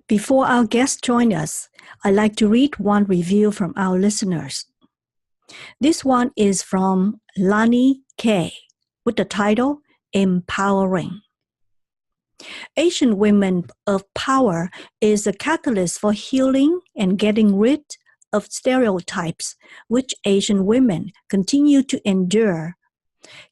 Before our guests join us, I'd like to read one review from our listeners. This one is from Lani K with the title Empowering. Asian Women of Power is a catalyst for healing and getting rid of stereotypes which Asian women continue to endure.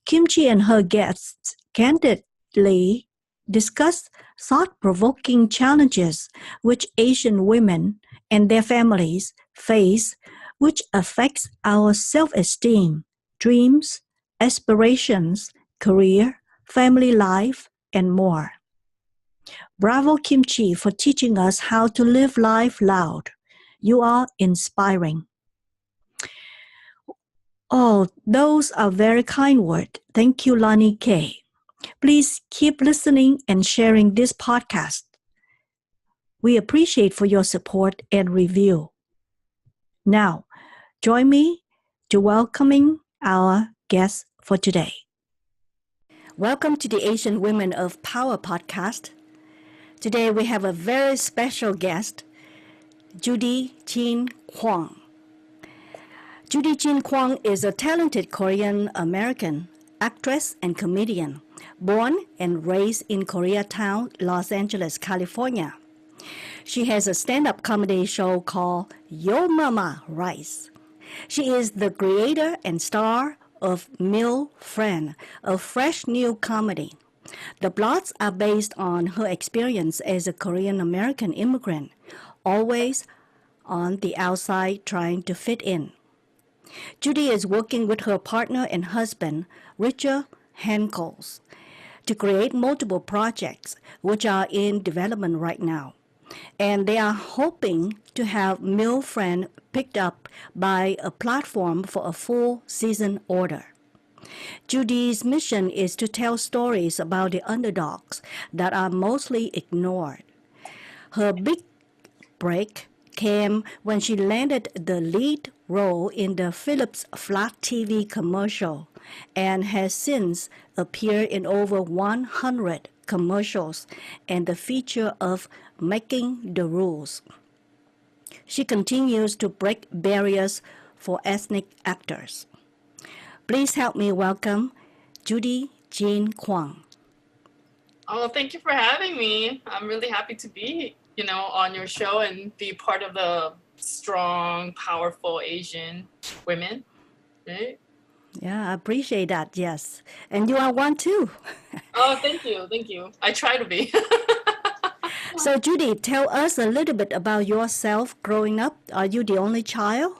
Kimchi and her guests candidly discuss thought-provoking challenges which Asian women and their families face, which affects our self-esteem, dreams, aspirations, career, family life, and more. Bravo Kimchi for teaching us how to live life loud. You are inspiring. Oh, those are very kind words. Thank you, Lani K. Please keep listening and sharing this podcast. We appreciate for your support and review. Now, join me to welcoming our guest for today. Welcome to the Asian Women of Power podcast. Today we have a very special guest, Judy Jean Kwon. Judy Jean Kwon is a talented Korean-American actress and comedian, born and raised in Koreatown, Los Angeles, California. She has a stand-up comedy show called YoMamaRice. She is the creator and star of MILFriend, a fresh new comedy. The plots are based on her experience as a Korean-American immigrant, always on the outside trying to fit in. Judy is working with her partner and husband, Richard Hankels, to create multiple projects which are in development right now. And they are hoping to have MILFriend picked up by a platform for a full season order. Judy's mission is to tell stories about the underdogs that are mostly ignored. Her big break came when she landed the lead role in the Philips Flat TV commercial and has since appeared in over 100 commercials and the feature of Making the Rules. She continues to break barriers for ethnic actors. Please help me welcome Judy Jean Kwon. Oh, thank you for having me. I'm really happy to be, on your show and be part of the strong, powerful Asian women, right? Yeah, I appreciate that, yes. And you are one too. Oh, thank you. I try to be. So, Judy, tell us a little bit about yourself growing up. Are you the only child?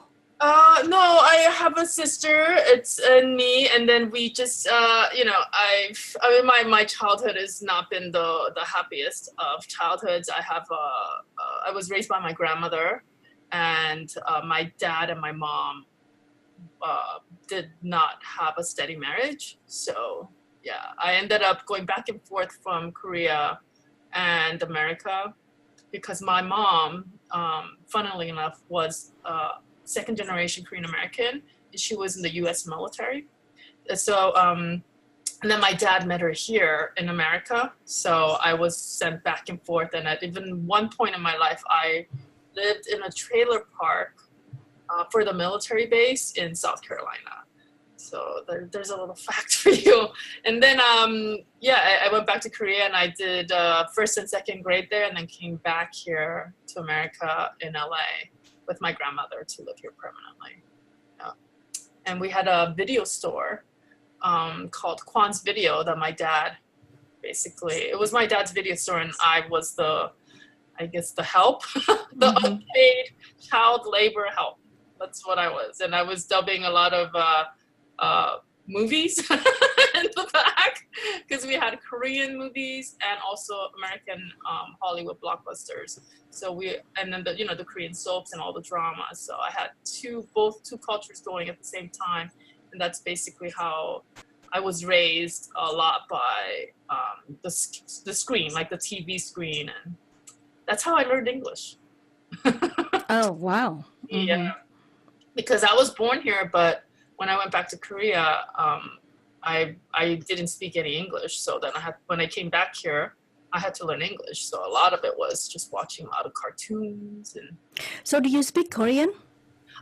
No, I have a sister. It's me, and then we just, my childhood has not been the happiest of childhoods. I was raised by my grandmother, and my dad and my mom did not have a steady marriage. So yeah, I ended up going back and forth from Korea and America because my mom, funnily enough, was second generation Korean American, and she was in the US military. So and then my dad met her here in America, so I was sent back and forth, and at even one point in my life I lived in a trailer park for the military base in South Carolina. So there's a little fact for you. And then I went back to Korea and I did first and second grade there, and then came back here to America in LA with my grandmother to live here permanently. Yeah. And we had a video store called Kwon's Video that my dad, it was my dad's video store, and I was the help, the unpaid child labor help. That's what I was. And I was dubbing a lot of movies in the back because we had Korean movies and also American Hollywood blockbusters. So and then the Korean soaps and all the dramas. So I had both cultures going at the same time, and that's basically how I was raised a lot by the screen, like the TV screen, and that's how I learned English. Oh wow! Mm-hmm. Yeah, because I was born here, but when I went back to Korea, I didn't speak any English. So then when I came back here, I had to learn English. So a lot of it was just watching a lot of cartoons. And So do you speak Korean?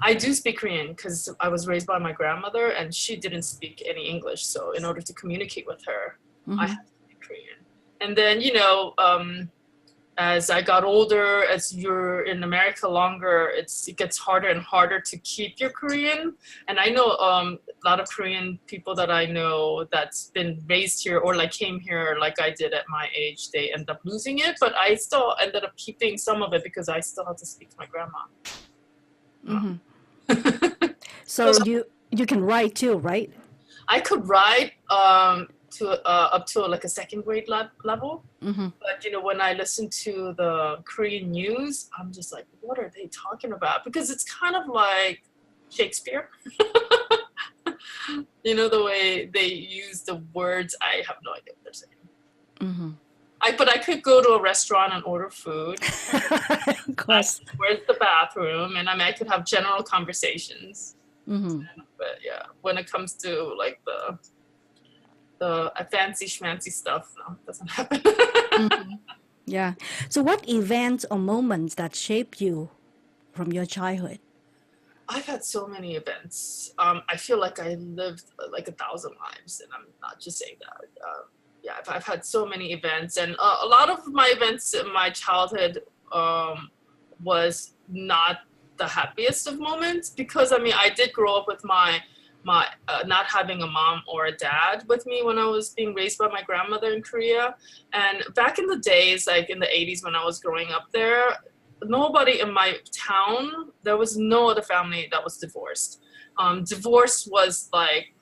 I do speak Korean because I was raised by my grandmother and she didn't speak any English. So in order to communicate with her, I had to speak Korean. And then, as I got older, as you're in America longer, it gets harder and harder to keep your Korean. And I know a lot of Korean people that I know that's been raised here or like came here like I did at my age, they end up losing it. But I still ended up keeping some of it because I still had to speak to my grandma. So you can write too, right? I could write to up to like a second grade level. But when I listen to the Korean news, I'm just like, what are they talking about? Because it's kind of like Shakespeare. The way they use the words, I have no idea what they're saying. But I could go to a restaurant and order food. Of course. Where's the bathroom? And I could have general conversations. But yeah, when it comes to like the fancy schmancy stuff, no, it doesn't happen. Yeah. So what events or moments that shape you from your childhood? I've had so many events. I feel like I lived like 1,000 lives, and I'm not just saying that. I've had so many events, and a lot of my events in my childhood was not the happiest of moments because I did grow up with my not having a mom or a dad with me when I was being raised by my grandmother in Korea. And back in the days, like in the 80s when I was growing up there, nobody in my town, there was no other family that was divorced. Divorce was like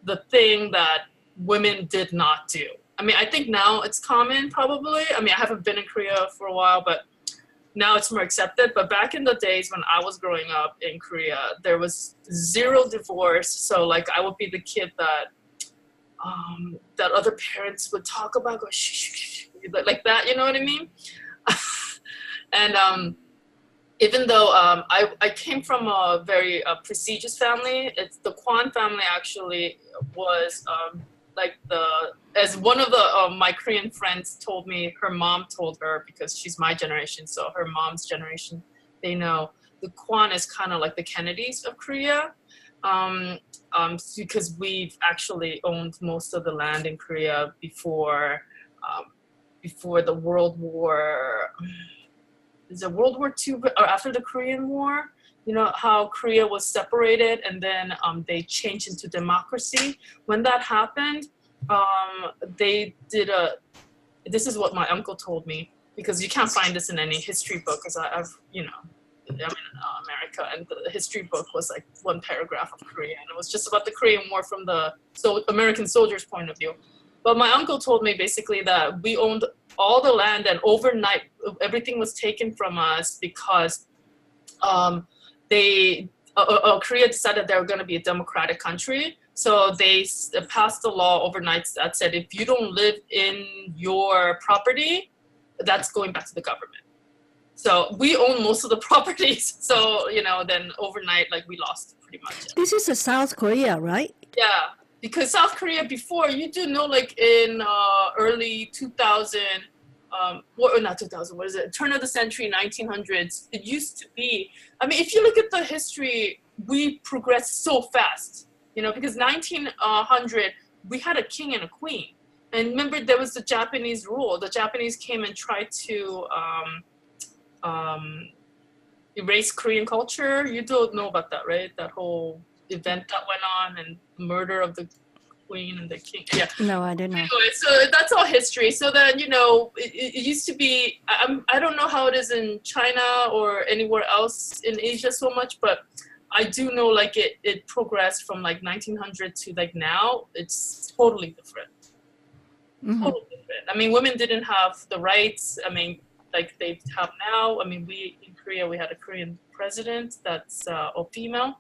the thing that women did not do. I think now it's common probably. I haven't been in Korea for a while, but now it's more accepted. But back in the days when I was growing up in Korea, there was zero divorce. So like I would be the kid that other parents would talk about, go shh, shh, shh, like that, you know what I mean? And even though I came from a very prestigious family, the Kwon family actually was as one of my Korean friends told me, her mom told her, because she's my generation, so her mom's generation, they know the Kwon is kind of like the Kennedys of Korea, because we've actually owned most of the land in Korea before the World War. Is it World War II or after the Korean War? You know how Korea was separated and then they changed into democracy. When that happened, they did this is what my uncle told me, because you can't find this in any history book, because I'm in America, and the history book was like one paragraph of Korea, and it was just about the Korean War from the American soldiers' point of view. But my uncle told me basically that we owned all the land, and overnight everything was taken from us because Korea decided they were going to be a democratic country. So they passed a law overnight that said if you don't live in your property, that's going back to the government. So we own most of the properties. So, then overnight, like we lost pretty much. This is South Korea, right? Yeah, because South Korea before, you do know, like in early 2000, not 2000, what is it? Turn of the century, 1900s. It used to be, if you look at the history, we progressed so fast, because 1900, we had a king and a queen. And remember, there was the Japanese rule. The Japanese came and tried to erase Korean culture. You don't know about that, right? That whole event that went on and murder of the queen and the king. Yeah. No, I don't know. Anyway, so that's all history. So then, it used to be, I don't know how it is in China or anywhere else in Asia so much, but I do know like it progressed from like 1900 to like now. It's totally different. Totally different. Women didn't have the rights, like they have now. We in Korea, we had a Korean president that's a female.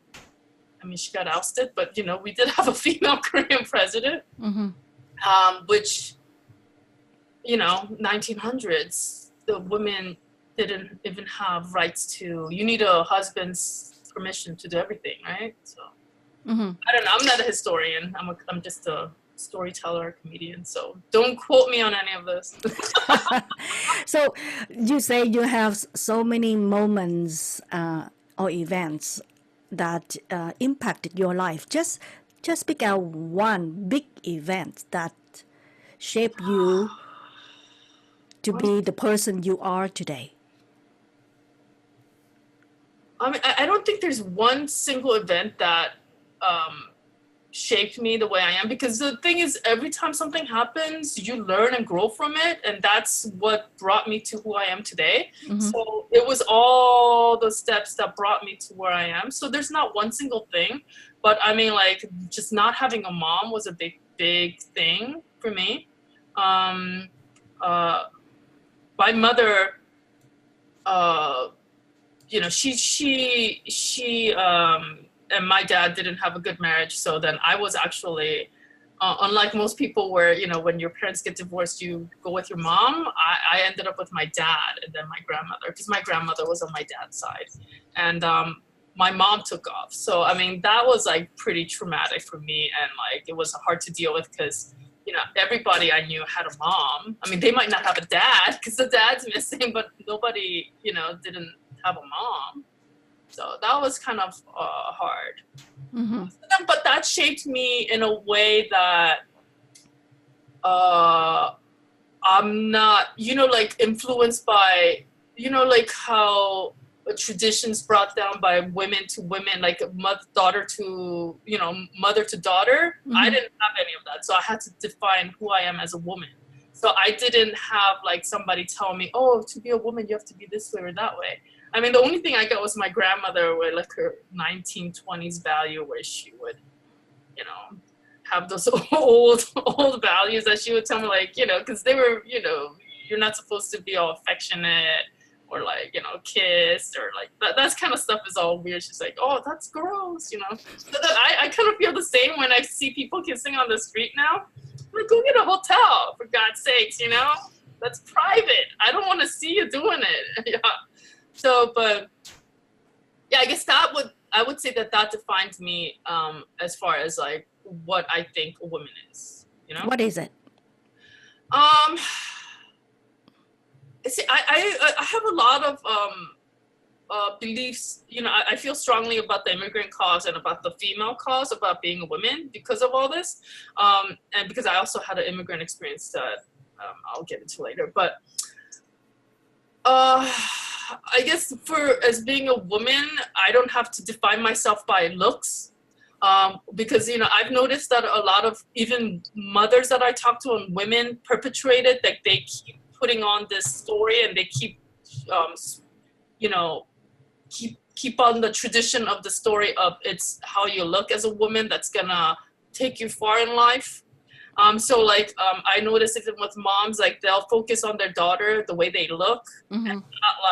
She got ousted, but we did have a female Korean president, which 1900s, the women didn't even have rights to. You need a husband's permission to do everything, right? So I don't know. I'm not a historian. I'm just a storyteller, comedian. So don't quote me on any of this. So you say you have so many moments or events that impacted your life. Just pick out one big event that shaped you to be the person you are today. I mean, I don't think there's one single event that shaped me the way I am, because the thing is, every time something happens, you learn and grow from it, and that's what brought me to who I am today. So it was all the steps that brought me to where I am. So there's not one single thing, but I mean, like, just not having a mom was a big thing for me. My mother, you know, she and my dad didn't have a good marriage. So then I was actually, unlike most people where, you know, when your parents get divorced, you go with your mom. I ended up with my dad and then my grandmother, because my grandmother was on my dad's side. And my mom took off. So, I mean, that was like pretty traumatic for me. And like, it was hard to deal with because, you know, everybody I knew had a mom. I mean, they might not have a dad because the dad's missing, but nobody, you know, didn't have a mom. So that was kind of hard. But that shaped me in a way that I'm not, you know, like influenced by, you know, like how traditions brought down by women to women, like daughter to, you know, mother to daughter. I didn't have any of that. So I had to define who I am as a woman. So I didn't have like somebody tell me, oh, to be a woman, you have to be this way or that way. I mean, the only thing I got was my grandmother with like her 1920s value where she would, you know, have those old values that she would tell me, like, you know, because they were, you know, you're not supposed to be all affectionate or like, you know, kiss or like that kind of stuff is all weird. She's like, oh, that's gross, you know. So then I kind of feel the same when I see people kissing on the street now. I'm like, go get a hotel, for God's sakes, you know? That's private. I don't want to see you doing it. Yeah. So, but yeah, I guess I would say that defines me as far as like what I think a woman is, you know? What is it? See, I have a lot of beliefs, you know, I feel strongly about the immigrant cause and about the female cause, about being a woman because of all this. And because I also had an immigrant experience that I'll get into later. But I guess as being a woman, I don't have to define myself by looks. Because, you know, I've noticed that a lot of even mothers that I talk to and women perpetrate it, that they keep putting on this story and they keep, you know, keep on the tradition of the story of it's how you look as a woman that's gonna take you far in life. So like I notice even with moms, like they'll focus on their daughter, the way they look, and not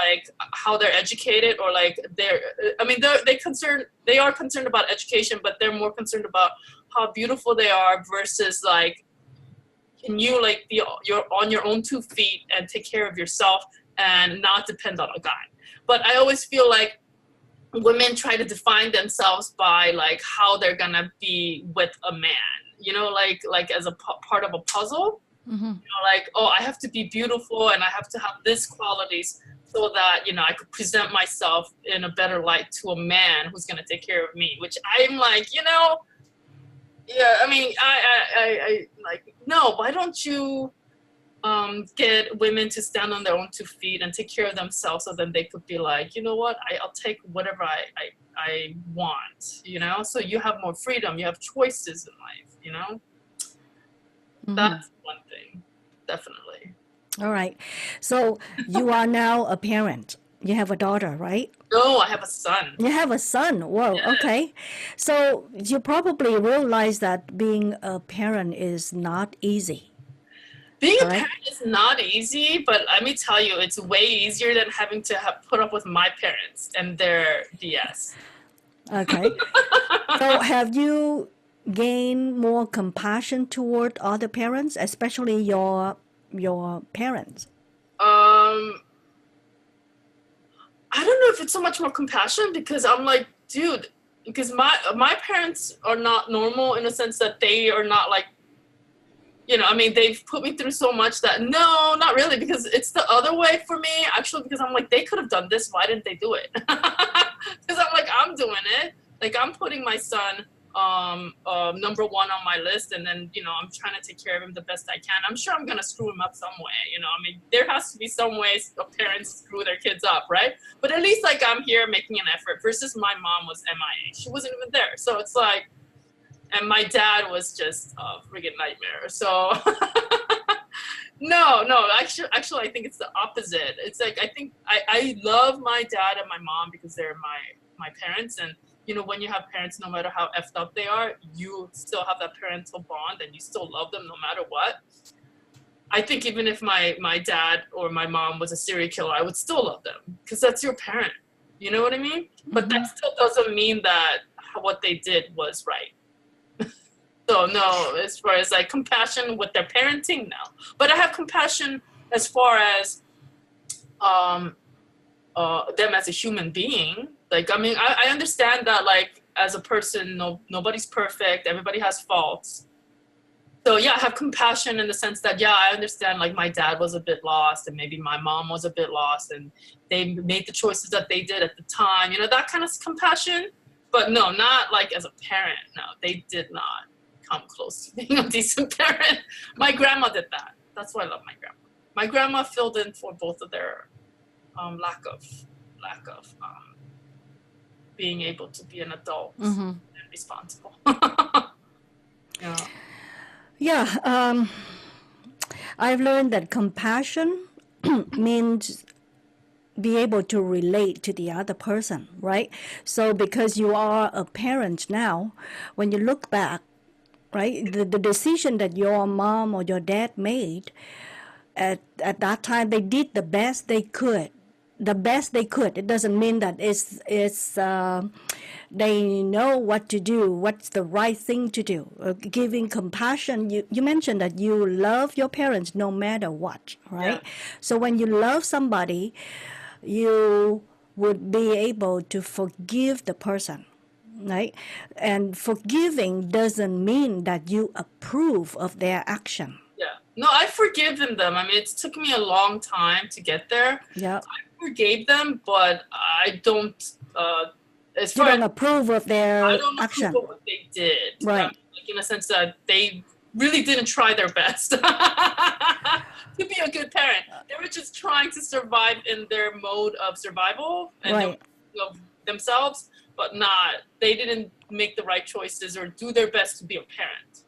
like how they're educated or like they are concerned about education, but they're more concerned about how beautiful they are versus like, can you like you're on your own 2 feet and take care of yourself and not depend on a guy. But I always feel like women try to define themselves by like how they're gonna be with a man. You know, like as a part of a puzzle, you know, like, oh, I have to be beautiful and I have to have this qualities so that, you know, I could present myself in a better light to a man who's going to take care of me, which I'm like, you know, yeah, I mean, I like, no, why don't you get women to stand on their own 2 feet and take care of themselves so then they could be like, you know what, I'll take whatever I want, you know, so you have more freedom, you have choices in life, you know. That's one thing, definitely. All right. So you are now a parent. You have a daughter, right? No, I have a son. You have a son. Whoa, Yes. okay. So you probably realize that being a parent is not easy. Being a parent is not easy, but let me tell you, it's way easier than having to put up with my parents and their BS. Okay. So have you gained more compassion toward other parents, especially your parents? I don't know if it's so much more compassion because I'm like, dude, because my parents are not normal in the sense that they are not like you know, I mean, they've put me through so much that no, not really, because it's the other way for me, actually, because I'm like, they could have done this. Why didn't they do it? Because I'm like, I'm doing it. Like, I'm putting my son number one on my list, and then, you know, I'm trying to take care of him the best I can. I'm sure I'm going to screw him up some way, you know. I mean, there has to be some ways parents screw their kids up, right? But at least, like, I'm here making an effort versus my mom was MIA. She wasn't even there. So it's like, and my dad was just a friggin' nightmare. So no, actually, I think it's the opposite. It's like, I think I love my dad and my mom because they're my parents. And, you know, when you have parents, no matter how effed up they are, you still have that parental bond and you still love them no matter what. I think even if my dad or my mom was a serial killer, I would still love them because that's your parent. You know what I mean? But that still doesn't mean that what they did was right. So no, as far as like compassion with their parenting, no. But I have compassion as far as them as a human being. Like, I mean, I understand that, like, as a person, nobody's perfect. Everybody has faults. So yeah, I have compassion in the sense that, yeah, I understand, like, my dad was a bit lost and maybe my mom was a bit lost and they made the choices that they did at the time, you know, that kind of compassion. But no, not like as a parent. No, they did not come close to being a decent parent. My grandma did that. That's why I love my grandma. My grandma filled in for both of their lack of being able to be an adult and responsible. Yeah. I've learned that compassion means be able to relate to the other person, right? So because you are a parent now, when you look back, right, the decision that your mom or your dad made at that time, they did the best they could. The best they could. It doesn't mean that they know what to do, what's the right thing to do. Giving compassion, you mentioned that you love your parents no matter what, right? Yeah. So when you love somebody, you would be able to forgive the person, right? And forgiving doesn't mean that you approve of their action. Yeah. No, I've forgiven them. I mean, it took me a long time to get there. Yeah. I forgave them, but I don't, as You far don't as approve of their I don't action. approve of what they did. Right. Like, in a sense that they really didn't try their best to be a good parent. They were just trying to survive in their mode of survival and Right. of themselves, but they didn't make the right choices or do their best to be a parent.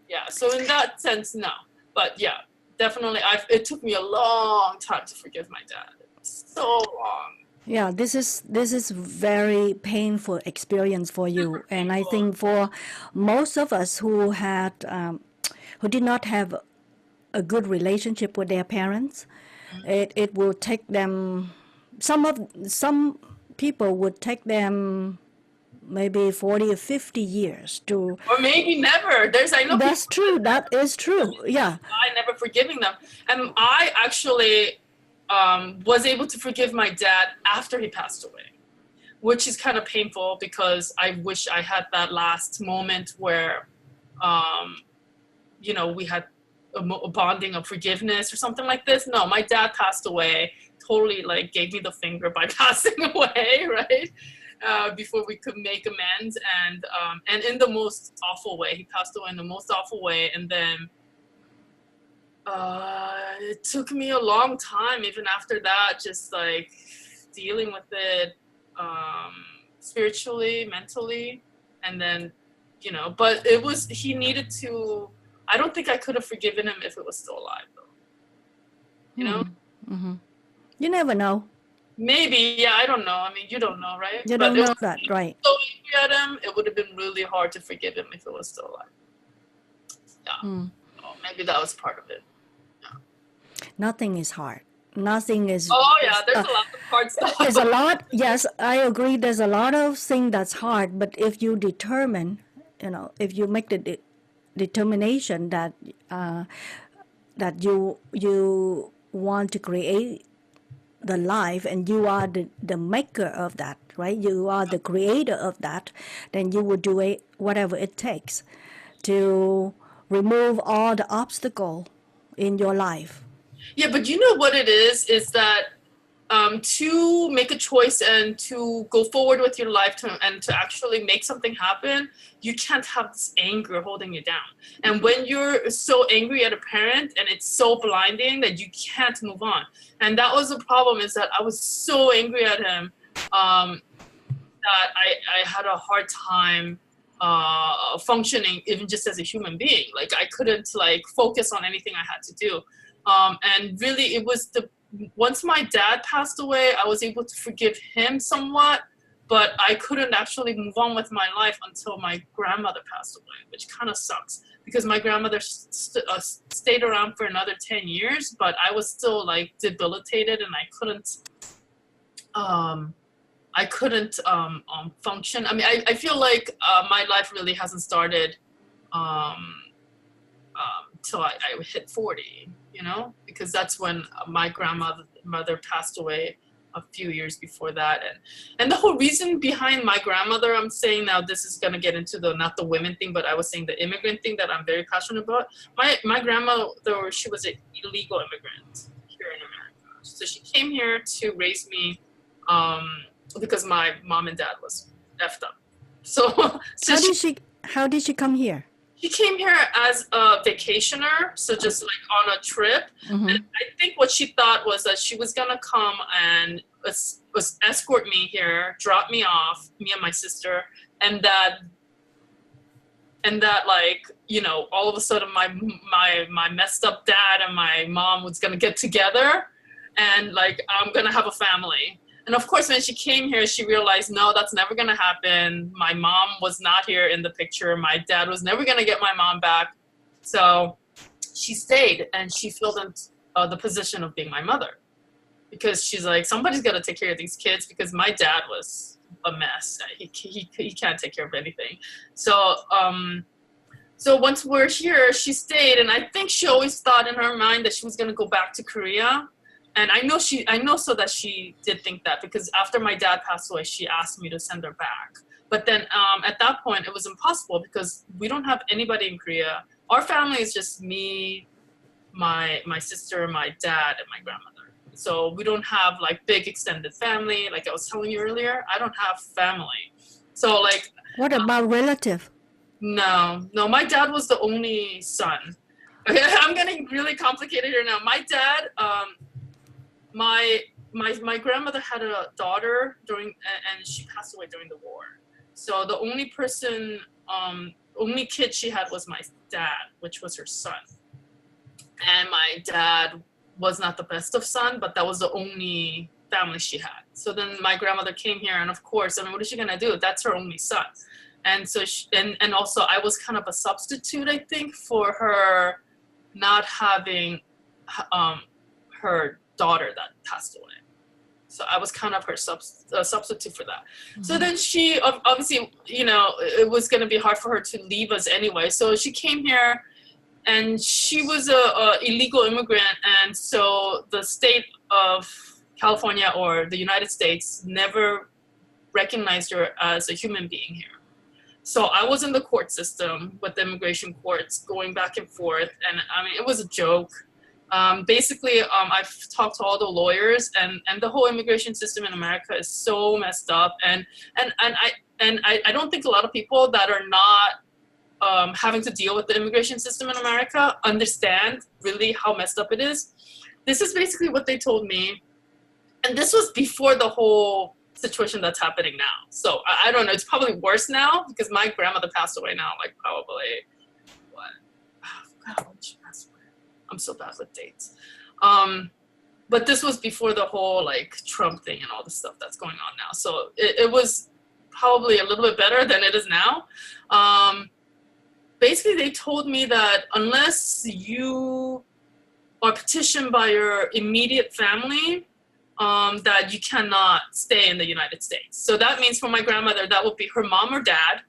Yeah, so in that sense, no. But yeah, definitely, it took me a long time to forgive my dad. So long. Yeah, this is very painful experience for you, and I think for most of us who did not have a good relationship with their parents, it will take them. Some people would take them maybe 40 or 50 years to. Or maybe never. I know That's true. That is true. Yeah. I never forgiving them. And I actually was able to forgive my dad after he passed away, which is kind of painful because I wish I had that last moment where, you know, we had a bonding of forgiveness or something like this. No, my dad passed away, totally like gave me the finger by passing away, right? Before we could make amends, and in the most awful way. He passed away in the most awful way, and then it took me a long time, even after that, just like dealing with it spiritually, mentally, and then, you know, but he needed to. I don't think I could have forgiven him if it was still alive, though. You know? You never know. Maybe, yeah, I don't know. I mean, you don't know, right? You don't know that, right? So angry at him, it would have been really hard to forgive him if it was still alive. Yeah. Oh, maybe that was part of it. Yeah. Nothing is hard. Nothing is. Oh yeah, there's a lot of hard stuff. There's a lot. Yes, I agree. There's a lot of things that's hard. But if you determine, you know, if you make the determination that that you want to create the life and you are the maker of that, right? You are the creator of that, then you will do it whatever it takes to remove all the obstacle in your life. Yeah, but you know what it is that to make a choice and to go forward with your life and to actually make something happen, you can't have this anger holding you down. And when you're so angry at a parent and it's so blinding that you can't move on. And that was the problem, is that I was so angry at him that I had a hard time functioning even just as a human being. Like I couldn't like focus on anything I had to do. And really it was once my dad passed away, I was able to forgive him somewhat, but I couldn't actually move on with my life until my grandmother passed away, which kind of sucks because my grandmother stayed around for another 10 years, but I was still like debilitated and I couldn't function. I mean, I feel like my life really hasn't started till I hit 40, you know, because that's when my grandmother passed away a few years before that. And the whole reason behind my grandmother, I'm saying now, this is going to get into not the women thing, but I was saying the immigrant thing that I'm very passionate about. My grandmother, she was an illegal immigrant here in America. So she came here to raise me because my mom and dad was effed up. So how did she come here? She came here as a vacationer, so just like on a trip. Mm-hmm. And I think what she thought was that she was gonna come and escort me here, drop me off, me and my sister, and that like, you know, all of a sudden my messed up dad and my mom was gonna get together, and like I'm gonna have a family. And of course, when she came here, she realized, no, that's never going to happen. My mom was not here in the picture. My dad was never going to get my mom back. So she stayed and she filled in the position of being my mother. Because she's like, somebody's got to take care of these kids because my dad was a mess. He can't take care of anything. So once we're here, she stayed. And I think she always thought in her mind that she was going to go back to Korea. And I know so that she did think that, because after my dad passed away, she asked me to send her back. But then at that point, it was impossible because we don't have anybody in Korea. Our family is just me, my sister, my dad, and my grandmother. So we don't have like big extended family. Like I was telling you earlier, I don't have family. So like. What about relative? No, my dad was the only son. Okay, I'm getting really complicated here now. My dad, my grandmother had a daughter and she passed away during the war. So the only kid she had was my dad, which was her son. And my dad was not the best of son, but that was the only family she had. So then my grandmother came here, and of course, I mean, what is she gonna do? That's her only son. And so and also I was kind of a substitute, I think, for her not having her daughter that passed away. So I was kind of her substitute for that. Mm-hmm. So then she obviously, you know, it was going to be hard for her to leave us anyway. So she came here, and she was a illegal immigrant, and so the state of California or the United States never recognized her as a human being here. So I was in the court system with the immigration courts going back and forth, and I mean, it was a joke. Basically, I've talked to all the lawyers, and the whole immigration system in America is so messed up. And I don't think a lot of people that are not having to deal with the immigration system in America understand really how messed up it is. This is basically what they told me. And this was before the whole situation that's happening now. So I don't know, it's probably worse now because my grandmother passed away now, like probably, what? Oh, God, when did she pass away? I'm so bad with dates. But this was before the whole like Trump thing and all the stuff that's going on now. So it was probably a little bit better than it is now. Basically, they told me that unless you are petitioned by your immediate family, that you cannot stay in the United States. So that means for my grandmother, that would be her mom or dad,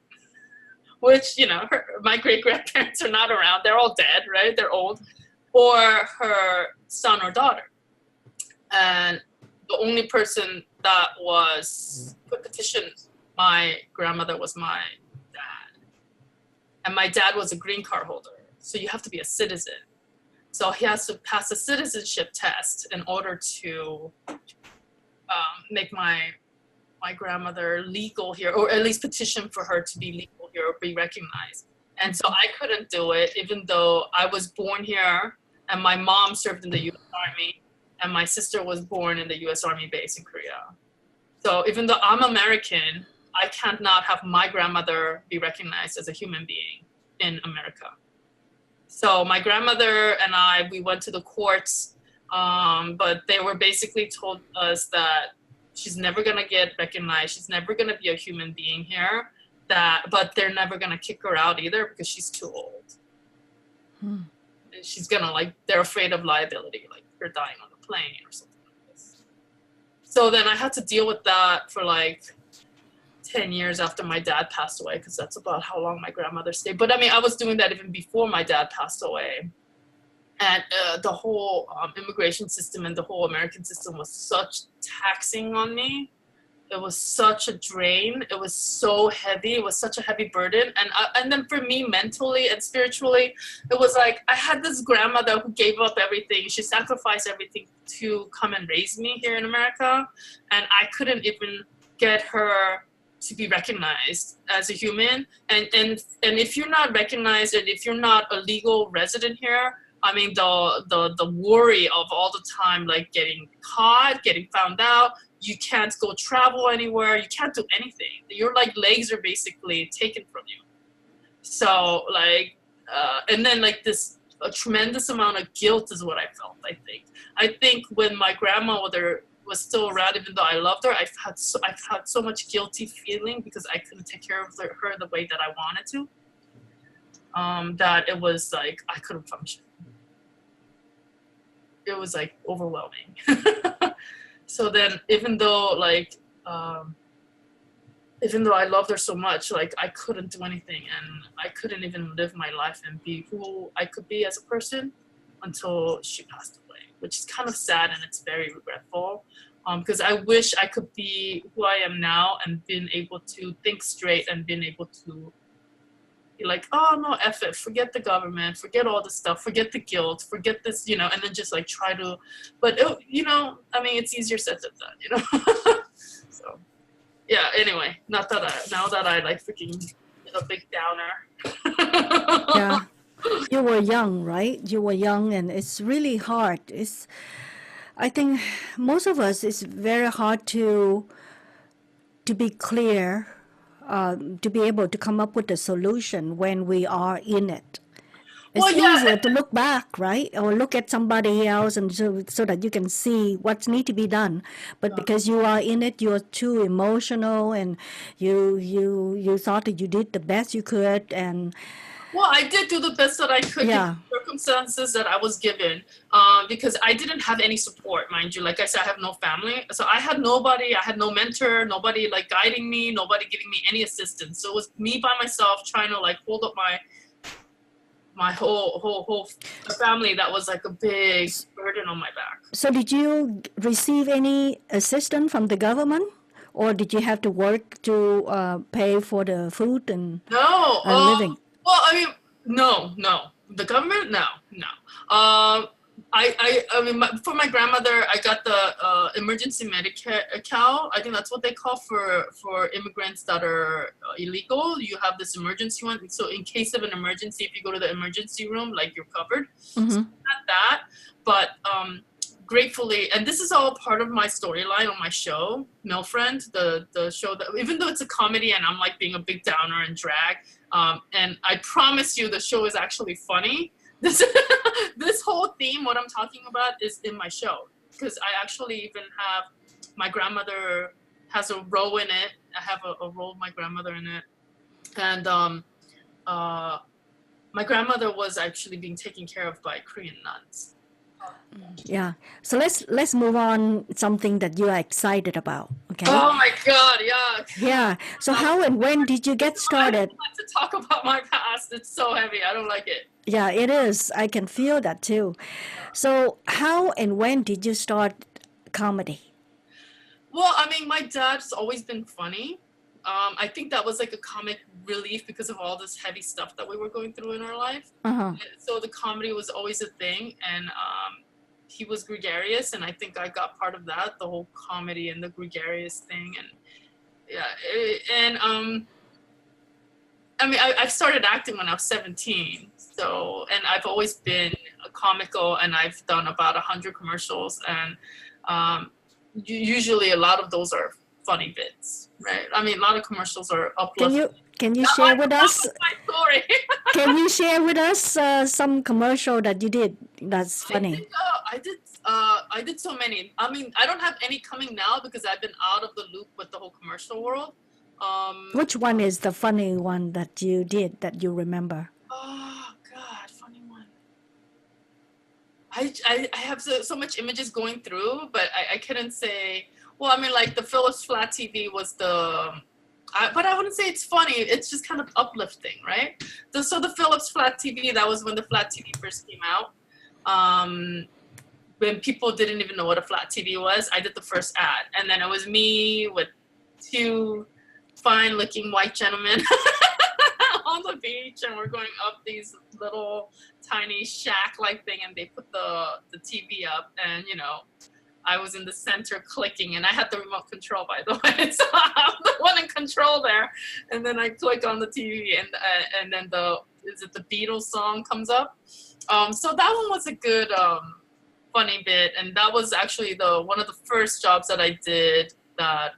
which, you know, my great-grandparents are not around. They're all dead, right? They're old. Or her son or daughter. And the only person that could petition my grandmother was my dad. And my dad was a green card holder. So you have to be a citizen. So he has to pass a citizenship test in order to make my grandmother legal here, or at least petition for her to be legal here or be recognized. And so I couldn't do it, even though I was born here and my mom served in the U.S. Army and my sister was born in the U.S. Army base in Korea. So even though I'm American, I can't not have my grandmother be recognized as a human being in America. So my grandmother and we went to the courts, but they were basically told us that she's never gonna get recognized. She's never gonna be a human being here. But they're never gonna kick her out either because she's too old. She's gonna they're afraid of liability, like her dying on the plane or something like this. So then I had to deal with that for 10 years after my dad passed away, because that's about how long my grandmother stayed. But I mean, I was doing that even before my dad passed away. And the whole immigration system and the whole American system was such taxing on me. It was such a drain. It was so heavy. It was such a heavy burden. And then for me, mentally and spiritually, it was like I had this grandmother who gave up everything. She sacrificed everything to come and raise me here in America. And I couldn't even get her to be recognized as a human. And if you're not recognized, and if you're not a legal resident here, I mean, the worry of all the time, getting caught, getting found out, you can't go travel anywhere, you can't do anything. Your legs are basically taken from you. So and then a tremendous amount of guilt is what I felt. I think when my grandmother was still around, even though I loved her, I've had so much guilty feeling because I couldn't take care of her the way that I wanted to. That it was I couldn't function. It was overwhelming. So then, even though I loved her so much, I couldn't do anything, and I couldn't even live my life and be who I could be as a person until she passed away, which is kind of sad, and it's very regretful. Because I wish I could be who I am now and been able to think straight and been able to be oh no, F it, forget the government, forget all this stuff, forget the guilt, forget this, and then just try to, but I mean, it's easier said than done, So yeah, anyway, now that I freaking a big downer. Yeah. You were young, right? You were young, and it's really hard. I think most of us, it's very hard to be clear, to be able to come up with a solution when we are in it. It's easier to look back, right? Or look at somebody else, and so that you can see what needs to be done. But because you are in it, you're too emotional, and you thought that you did the best you could, and well, I did do the best that I could in the circumstances that I was given, because I didn't have any support, mind you. Like I said, I have no family. So I had nobody, I had no mentor, nobody guiding me, nobody giving me any assistance. So it was me by myself trying to hold up my whole family. That was a big burden on my back. So did you receive any assistance from the government? Or did you have to work to pay for the food and living? Well, I mean, no. The government, no. I mean, for my grandmother, I got the emergency Medicare account. I think that's what they call for immigrants that are illegal. You have this emergency one. So in case of an emergency, if you go to the emergency room, you're covered. Mm-hmm. So not that, but gratefully, and this is all part of my storyline on my show, MILFriend, the show that, even though it's a comedy and I'm being a big downer and drag, and I promise you the show is actually funny. This whole theme, what I'm talking about, is in my show, because I actually even have, my grandmother has a role in it. I have a role of my grandmother in it. And my grandmother was actually being taken care of by Korean nuns. Yeah. So let's move on, something that you are excited about. Okay. Oh my God, yeah. Yeah. So how and when did you get started? I don't like to talk about my past. It's so heavy. I don't like it. Yeah, it is. I can feel that too. So how and when did you start comedy? Well, I mean, my dad's always been funny. I think that was like a comic relief because of all this heavy stuff that we were going through in our life. Uh-huh. So the comedy was always a thing, and he was gregarious, and I think I got part of that, the whole comedy and the gregarious thing. And I mean, I started acting when I was 17, so, and I've always been comical, and I've done about 100 commercials, and usually a lot of those are funny bits, right? I mean, a lot of commercials are uplifting. Can you share with us? My story. Can you share with us some commercial that you did that's funny? I did so many. I mean, I don't have any coming now because I've been out of the loop with the whole commercial world. Which one is the funny one that you did that you remember? Oh God, funny one. I have so much images going through, but I couldn't say. Well, I mean, like the Philips Flat TV was but I wouldn't say it's funny. It's just kind of uplifting, right? So the Philips Flat TV, that was when the Flat TV first came out. When people didn't even know what a flat TV was, I did the first ad, and then it was me with two fine-looking white gentlemen on the beach, and we're going up these little tiny shack-like thing, and they put the TV up, and I was in the center clicking, and I had the remote control, by the way, so I'm the one in control there. And then I click on the TV, and then the Beatles song comes up. So that one was a good funny bit, and that was actually one of the first jobs that I did that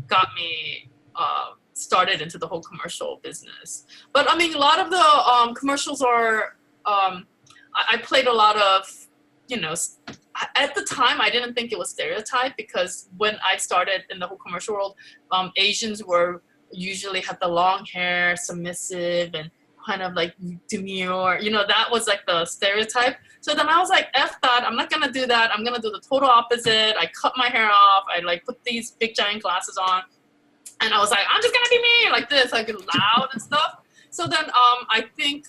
got me started into the whole commercial business. But I mean, a lot of the commercials are, I played a lot of, at the time I didn't think it was stereotype, because when I started in the whole commercial world, Asians were usually had the long hair, submissive, and kind of like demure, that was like the stereotype. So then I was like, F that, I'm not gonna do that. I'm gonna do the total opposite. I cut my hair off. I like put these big giant glasses on, and I was like, I'm just gonna be me, like this, like loud and stuff. So then I think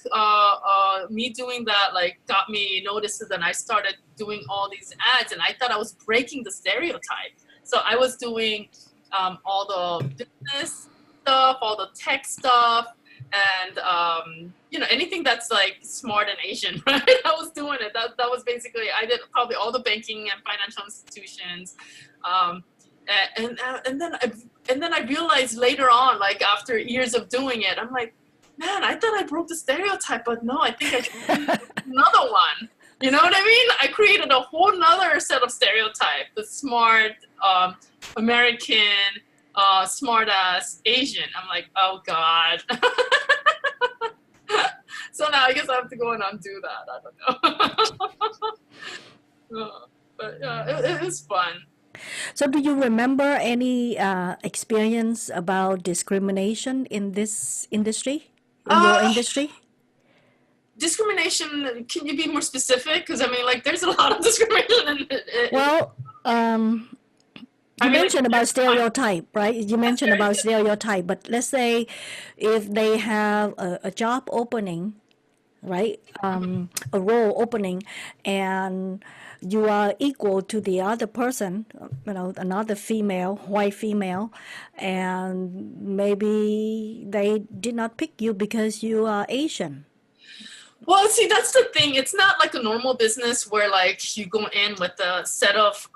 me doing that like got me noticed, and then I started doing all these ads, and I thought I was breaking the stereotype. So I was doing all the business stuff, all the tech stuff, and anything that's like smart and Asian, right? I was doing it. That was basically, I did probably all the banking and financial institutions, and then I realized later on, like after years of doing it, I'm like, man, I thought I broke the stereotype, but no, I think I should do another one. You know what I mean? I created a whole nother set of stereotypes: the smart American, smart ass Asian. I'm like, oh God. So now I guess I have to go and undo that. I don't know. But yeah, it is fun. So do you remember any experience about discrimination in this industry, in your industry? Discrimination, can you be more specific? Because I mean, like, there's a lot of discrimination. Well, you mentioned about stereotype, right? You mentioned about stereotype, but let's say if they have a job opening, right? A role opening, and you are equal to the other person, another female, white female, and maybe they did not pick you because you are Asian. Well, see, that's the thing. It's not like a normal business where like you go in with a set of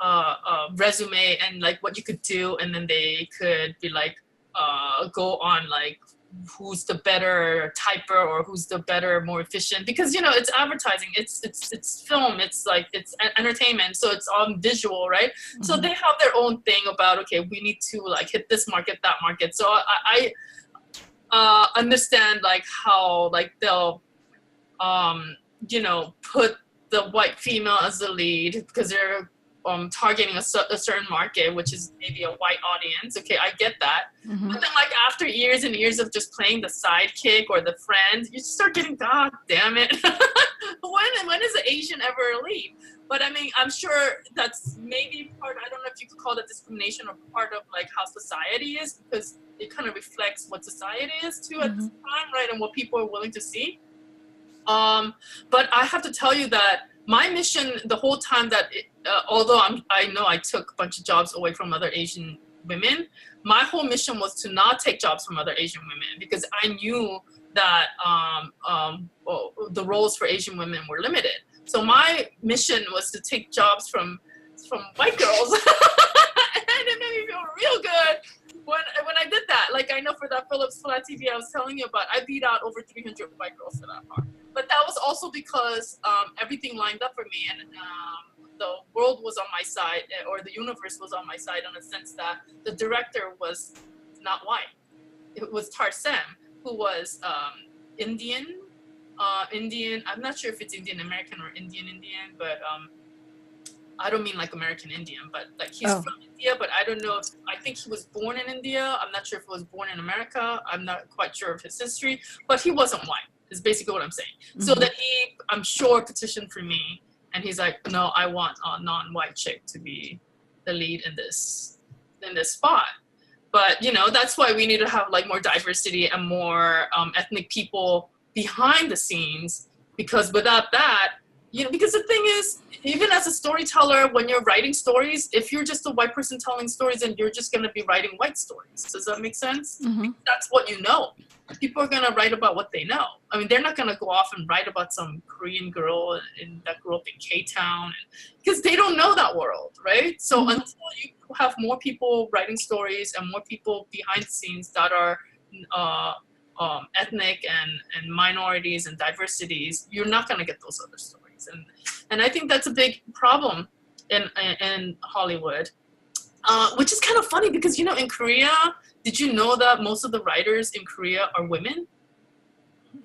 resume and like what you could do, and then they could be like go on like who's the better typer or who's the better, more efficient, because it's advertising, it's film, it's like it's entertainment, so it's all visual, right? Mm-hmm. So they have their own thing about, okay, we need to like hit this market, that market. So I understand like how like they'll put the white female as the lead because they're targeting a certain market, which is maybe a white audience. Okay, I get that. Mm-hmm. But then like after years and years of just playing the sidekick or the friend, you just start getting, God damn it. when is the Asian ever leave? But I mean, I'm sure that's maybe part, I don't know if you could call that discrimination or part of like how society is, because it kind of reflects what society is too at this time, right? And what people are willing to see. But I have to tell you that my mission the whole time that, although I know I took a bunch of jobs away from other Asian women. My whole mission was to not take jobs from other Asian women because I knew that the roles for Asian women were limited. So my mission was to take jobs from white girls, and it made me feel real good when I did that. Like, I know for that Philips Flat TV I was telling you about, I beat out over 300 white girls for that part. But that was also because everything lined up for me, and the world was on my side, or the universe was on my side, in a sense that the director was not white. It was Tarsem, who was Indian. I'm not sure if it's Indian American or Indian, but I don't mean like American Indian, but like he's from India, but I don't know I think he was born in India. I'm not sure if he was born in America. I'm not quite sure of his history, but he wasn't white, is basically what I'm saying. Mm-hmm. So that he, I'm sure, petitioned for me, and he's like, no, I want a non-white chick to be the lead in this spot. But, you know, that's why we need to have like more diversity and more ethnic people behind the scenes, because without that, you know, because the thing is, even as a storyteller, when you're writing stories, if you're just a white person telling stories, then you're just going to be writing white stories. Does that make sense? Mm-hmm. That's what you know. People are going to write about what they know. I mean, they're not going to go off and write about some Korean girl that grew up in K-Town, because they don't know that world, right? So mm-hmm. until you have more people writing stories and more people behind the scenes that are ethnic and minorities and diversities, you're not going to get those other stories. And I think that's a big problem in Hollywood, which is kind of funny because, you know, in Korea, did you know that most of the writers in Korea are women?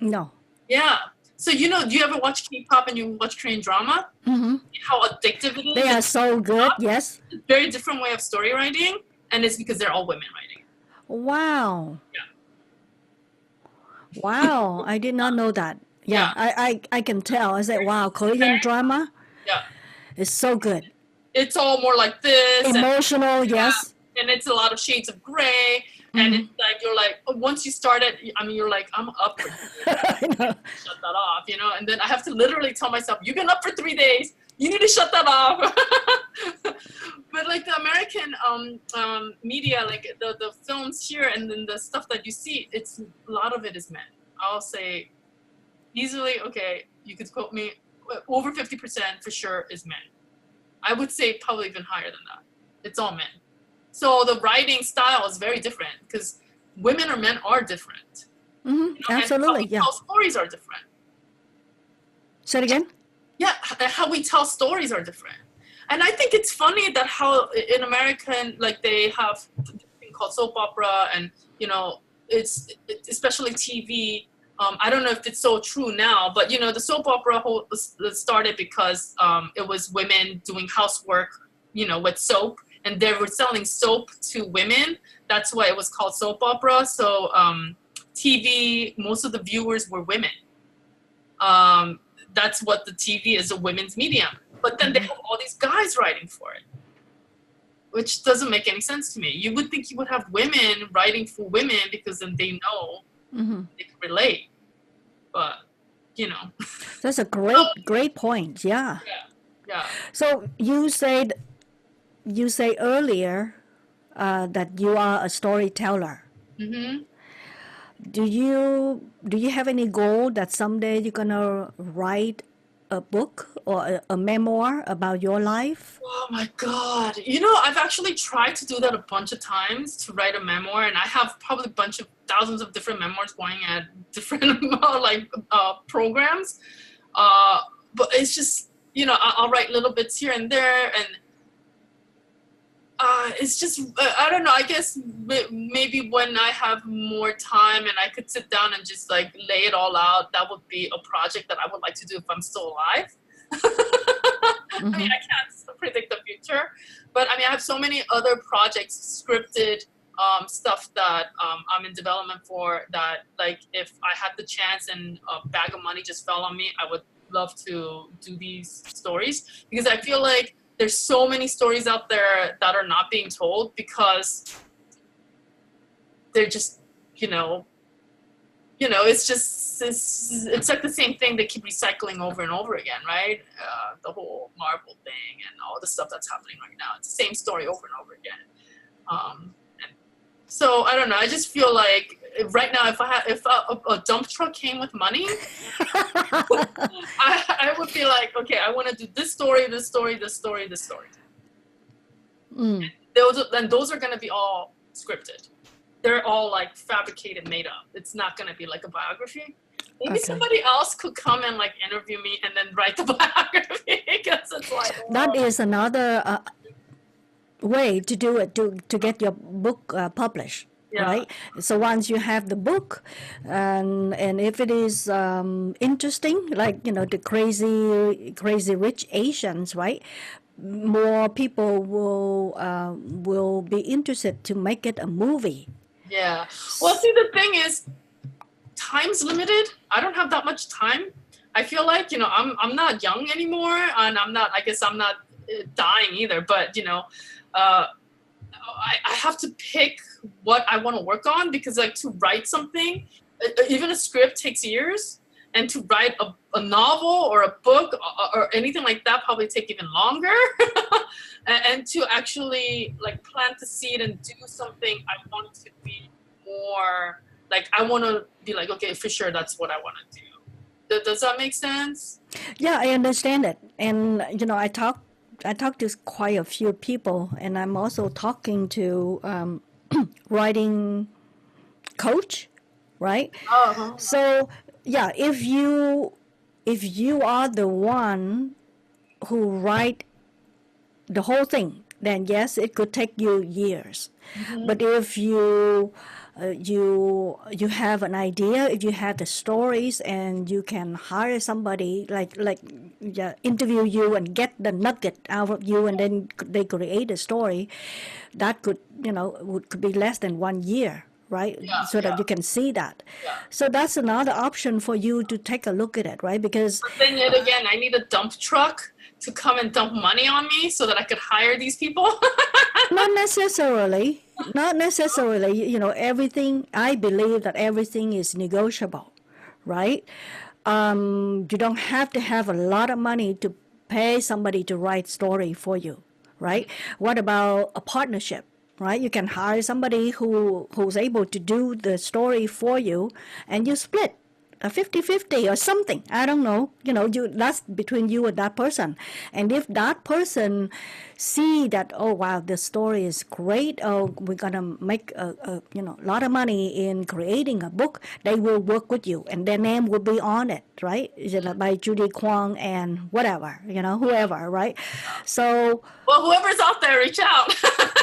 No. Yeah. So, you know, do you ever watch K-pop and you watch Korean drama? Mm-hmm. How addictive it is. They are so good, yes. Very different way of story writing, and it's because they're all women writing. Wow. Yeah. Wow, I did not know that. Yeah. I can tell. I said, wow, Korean drama is so good. It's all more like this. Emotional, yes. And it's a lot of shades of gray. Mm-hmm. And it's like, you're like, once you start it, I mean, you're like, I'm up for 3 days. Shut that off, you know? And then I have to literally tell myself, you've been up for 3 days. You need to shut that off. But like the American media, like the films here and then the stuff that you see, it's a lot of it is men. I'll say easily, okay, you could quote me, over 50% for sure is men. I would say probably even higher than that. It's all men. So the writing style is very different because women or men are different. Mm-hmm. You know? Absolutely, and how we tell stories are different. Say it again? Yeah, how we tell stories are different. And I think it's funny that how in American, like they have a thing called soap opera, and, you know, it's especially TV. I don't know if it's so true now, but, you know, the soap opera started because it was women doing housework, you know, with soap, and they were selling soap to women. That's why it was called soap opera. So TV, most of the viewers were women. That's what the TV is, a women's medium. But then they have all these guys writing for it, which doesn't make any sense to me. You would think you would have women writing for women because then they know they can relate. But, you know. That's a great point. Yeah. Yeah. So you say earlier that you are a storyteller. Mm-hmm. Do you have any goal that someday you're gonna write a book or a memoir about your life? Oh my God. You know, I've actually tried to do that a bunch of times, to write a memoir, and I have probably a bunch of thousands of different memoirs going at different programs. But it's just, you know, I'll write little bits here and there, and it's just, I don't know, I guess maybe when I have more time and I could sit down and just like lay it all out, that would be a project that I would like to do if I'm still alive. I mean, I can't predict the future, but I mean, I have so many other projects, scripted stuff that I'm in development for, that like if I had the chance and a bag of money just fell on me, I would love to do these stories, because I feel like there's so many stories out there that are not being told because they're just, you know, it's like the same thing they keep recycling over and over again, right? The whole Marvel thing and all the stuff that's happening right now. It's the same story over and over again. So I don't know. I just feel like right now, if a dump truck came with money, I would be like, okay, I want to do this story, this story, this story, this story. Those are going to be all scripted. They're all like fabricated, made up. It's not going to be like a biography. Maybe somebody else could come and like interview me and then write the biography, because it's like, that is another way to do it, to get your book published. Right. So once you have the book, and if it is interesting, like the crazy rich Asians, right? More people will be interested to make it a movie. Yeah. Well, see, the thing is, time's limited. I don't have that much time. I feel like I'm not young anymore, and I guess I'm not dying either. But I have to pick what I want to work on, because like to write something, even a script takes years, and to write a novel or a book or anything like that probably take even longer. and to actually like plant the seed and do something, I want to be more like, I want to be like, okay, for sure, that's what I want to do. Does that make sense? Yeah, I understand it. And I talked to quite a few people, and I'm also talking to writing coach, right? Uh-huh. So yeah, if you are the one who write the whole thing, then yes, it could take you years. But if you have an idea, if you have the stories, and you can hire somebody like interview you and get the nugget out of you, and then they create a story that could could be less than 1 year, right? So that you can see that. So that's another option for you to take a look at it, right? Because but then yet again, I need a dump truck to come and dump money on me so that I could hire these people. Not necessarily. Everything, I believe that everything is negotiable, right? You don't have to have a lot of money to pay somebody to write story for you, right? What about a partnership, right? You can hire somebody who's able to do the story for you, and you split a 50-50 or something. I don't know. That's between you and that person. And if that person see that, oh wow, the story is great, oh, we're gonna make a lot of money in creating a book, they will work with you, and their name will be on it, right? By Judy Kwon and whatever, whoever, right? So well, whoever's out there, reach out.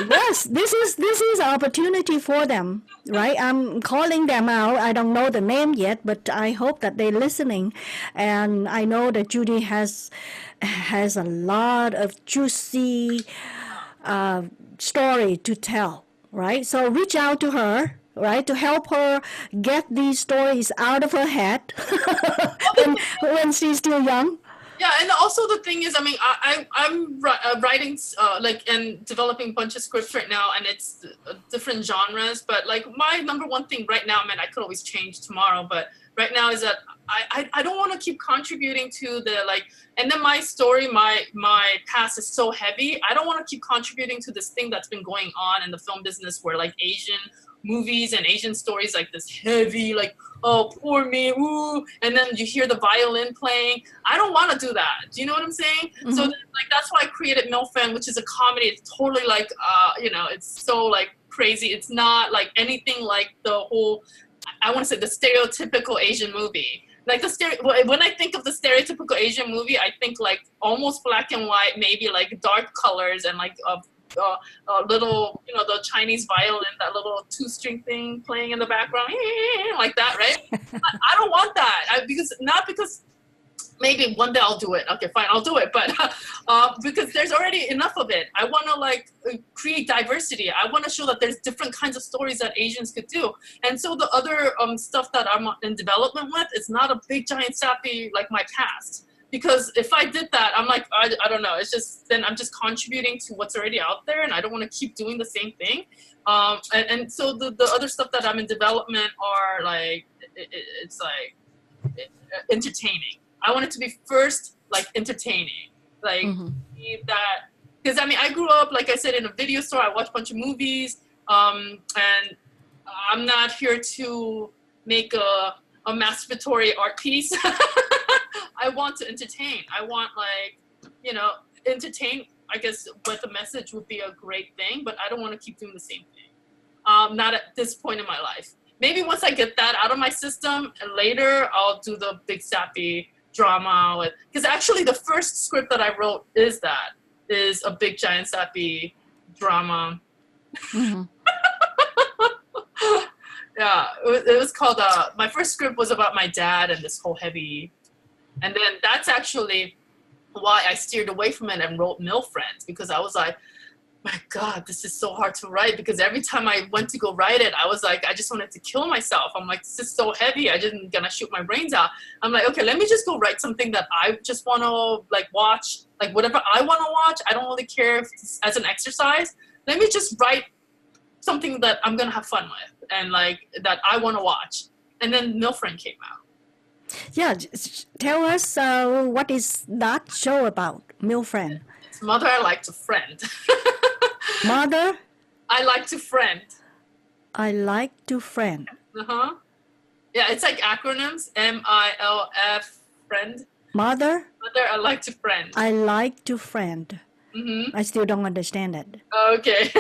yes, this is an opportunity for them, right? I'm calling them out. I don't know the name yet, but I hope that they're listening. And I know that Judy has a lot of juicy story to tell, right? So reach out to her, right, to help her get these stories out of her head when she's still young. Yeah, and also the thing is, I mean, I'm writing and developing a bunch of scripts right now, and it's different genres. But like my number one thing right now, man, I could always change tomorrow, but right now is that I don't want to keep contributing to the and then my story, my past is so heavy. I don't want to keep contributing to this thing that's been going on in the film business, where like Asian movies and Asian stories like this heavy, like, oh, poor me, ooh, and then you hear the violin playing. I don't want to do that. Do you know what I'm saying? So like that's why I created MILFriend, which is a comedy. It's totally like it's so like crazy. It's not like anything like the whole, I want to say, the stereotypical Asian movie. Like when I think of the stereotypical Asian movie, I think like almost black and white, maybe like dark colors, and like little, the Chinese violin, that little 2-string thing playing in the background, like that, right? I don't want that. Because maybe one day I'll do it. Okay, fine, I'll do it. But because there's already enough of it. I want to create diversity. I want to show that there's different kinds of stories that Asians could do. And so the other stuff that I'm in development with, it's not a big giant sappy like my past. Because if I did that, I'm like, I don't know. It's just, then I'm just contributing to what's already out there, and I don't want to keep doing the same thing. And so the other stuff that I'm in development are like, it's like entertaining. I want it to be first like entertaining, like that Because I mean, I grew up, like I said, in a video store. I watched a bunch of movies, and I'm not here to make a masturbatory art piece. I want to entertain. I want, like, you know, entertain. I guess with a message would be a great thing, but I don't want to keep doing the same thing. Not at this point in my life. Maybe once I get that out of my system, and later I'll do the big sappy drama with. Because actually, the first script that I wrote is a big giant sappy drama. Mm-hmm. Yeah, it was called. My first script was about my dad and this whole heavy, and then that's actually why I steered away from it and wrote MILFriend, because I was like, my God, this is so hard to write, because every time I went to go write it, I was like, I just wanted to kill myself. I'm like, this is so heavy. I just gonna shoot my brains out. I'm like, okay, let me just go write something that I just want to, like, watch, like whatever I want to watch. I don't really care if it's as an exercise. Let me just write something that I'm gonna have fun with and, like, that I want to watch. And then MILFriend came out. Yeah, tell us what is that show about, MILFriend? It's Mother I Like to Friend. Mother I Like to Friend. I Like to Friend. Uh-huh. Yeah, it's like acronyms. MILF friend. Mother I Like to Friend. I Like to Friend. Mm-hmm. I still don't understand it. Okay.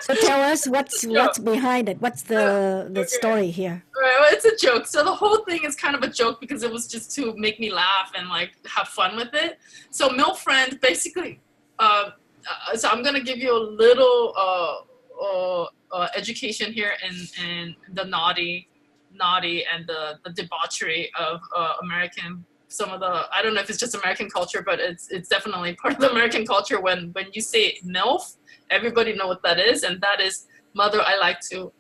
So tell us what's behind it. What's the story here? Right, well, it's a joke. So the whole thing is kind of a joke because it was just to make me laugh and, like, have fun with it. So MILFriend, basically, so I'm gonna give you a little education here in the naughty and the debauchery of American. Some of the, I don't know if it's just American culture, but it's definitely part of the American culture. When you say MILF, everybody know what that is, and that is Mother I Like to,